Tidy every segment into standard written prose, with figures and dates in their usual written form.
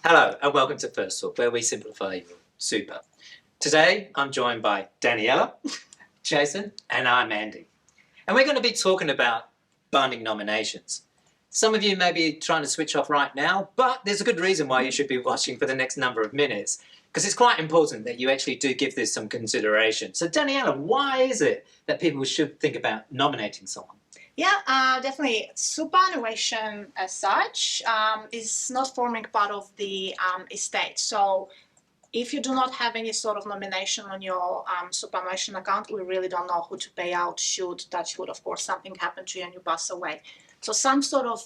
Hello and welcome to First Talk, where we simplify your super. Today I'm joined by Daniela, Jason, and I'm Andy. And we're going to be talking about binding nominations. Some of you may be trying to switch off right now, but there's a good reason why you should be watching for the next number of minutes, because it's quite important that you actually do give this some consideration. So Daniela, why is it that people should think about nominating someone? Yeah, definitely. Superannuation as such is not forming part of the estate. So if you do not have any sort of nomination on your superannuation account, we really don't know who to pay out should, touch wood, of course, something happen to you and you pass away. So some sort of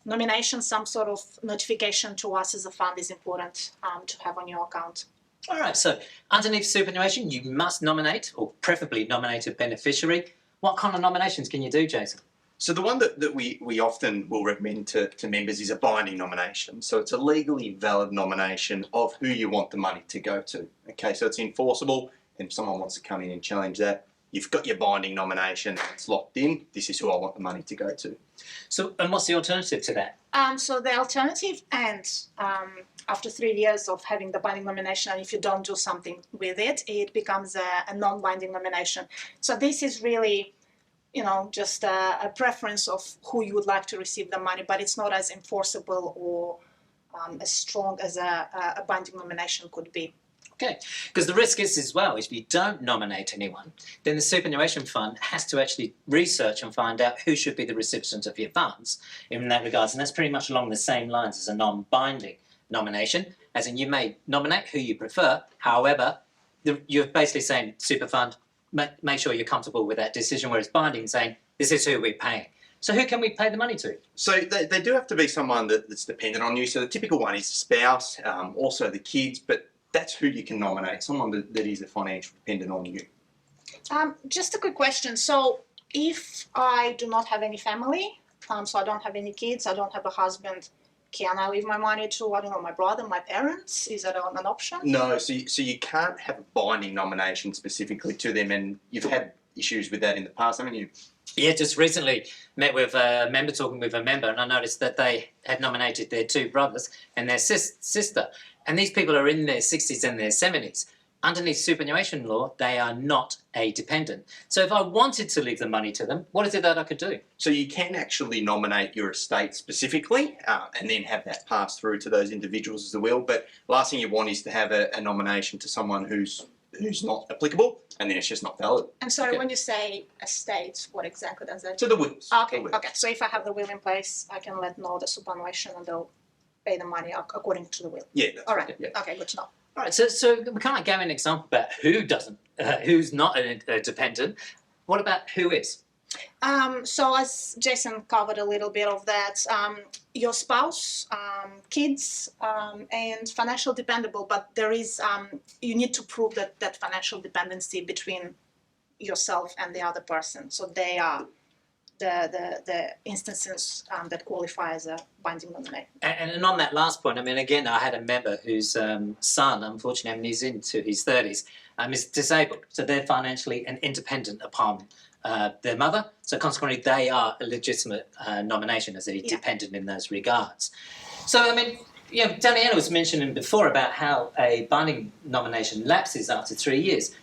nomination, some sort of notification to us as a fund is important to have on your account. All right, so underneath superannuation, you must nominate, or preferably nominate a beneficiary. What kind of nominations can you do, Jason? So the one that we often will recommend to members is a binding nomination. So it's a legally valid nomination of who you want the money to go to. Okay, so it's enforceable, and if someone wants to come in and challenge that, you've got your binding nomination, it's locked in, this is who I want the money to go to. So, and what's the alternative to that? So the alternative ends after 3 years of having the binding nomination, and if you don't do something with it, it becomes a non-binding nomination. So this is really, just a preference of who you would like to receive the money, but it's not as enforceable or as strong as a binding nomination could be. Okay, because the risk is as well, if you don't nominate anyone, then the superannuation fund has to actually research and find out who should be the recipient of your funds in that regards. And that's pretty much along the same lines as a non-binding nomination, as in you may nominate who you prefer. However, you're basically saying, super fund, make sure you're comfortable with that decision, whereas binding saying, this is who we're paying. So who can we pay the money to? So they do have to be someone that's dependent on you. So the typical one is the spouse, also the kids, but that's who you can nominate, someone that is a financial dependent on you. Just a quick question. So if I do not have any family, so I don't have any kids, I don't have a husband, can I leave my money to, I don't know, my brother, my parents? Is that an option? No, so you can't have a binding nomination specifically to them, and you've had issues with that in the past, haven't you? Yeah, just recently met with a member, talking with a member, and I noticed that they had nominated their two brothers and their sister. And these people are in their 60s and their 70s. Underneath superannuation law, they are not a dependent. So if I wanted to leave the money to them, what is it that I could do? So you can actually nominate your estate specifically and then have that pass through to those individuals as the will. But last thing you want is to have a nomination to someone who's not applicable, and then it's just not valid. And sorry, when you say estate, what exactly does that mean? So the wills. Okay, the wills. okay. So if I have the will in place, I can let know the superannuation and they'll pay the money according to the will. Yeah, that's All right. Yeah. Okay, good to know. All right, so we can't give an example about who's not a dependent. What about who is? So as Jason covered a little bit of that, your spouse, kids, and financial dependable, but there is, you need to prove that financial dependency between yourself and the other person. So they are the instances that qualify as a binding nomination. And on that last point, I mean, again, I had a member whose son, unfortunately, I mean, he's into his 30s, is disabled. So they're financially and independent upon their mother. So consequently, they are a legitimate nomination as a dependent in those regards. So, I mean, Daniela was mentioning before about how a binding nomination lapses after 3 years.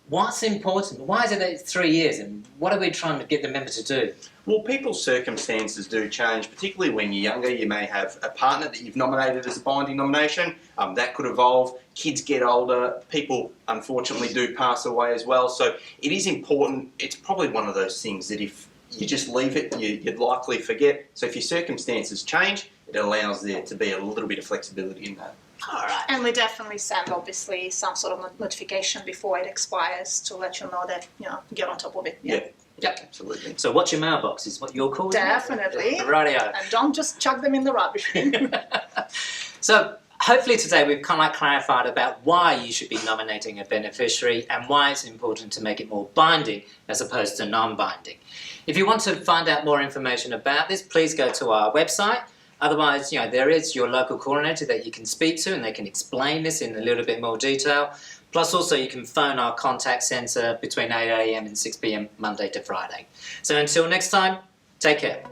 What's important? Why is it that it's 3 years, and what are we trying to get the member to do? Well, people's circumstances do change, particularly when you're younger. You may have a partner that you've nominated as a binding nomination. That could evolve. Kids get older. People, unfortunately, do pass away as well. So it is important. It's probably one of those things that if you just leave it, you'd likely forget. So if your circumstances change, it allows there to be a little bit of flexibility in that. All right. And we definitely send, obviously, some sort of notification before it expires to let you know that, get on top of it. Yeah. Yep. Absolutely. So watch your mailbox is what you're calling Definitely. it? Rightio. And don't just chuck them in the rubbish bin. So hopefully today we've kind of clarified about why you should be nominating a beneficiary and why it's important to make it more binding as opposed to non-binding. If you want to find out more information about this, please go to our website. Otherwise, there is your local coordinator that you can speak to and they can explain this in a little bit more detail. Plus also you can phone our contact centre between 8 AM and 6 PM Monday to Friday. So until next time, take care.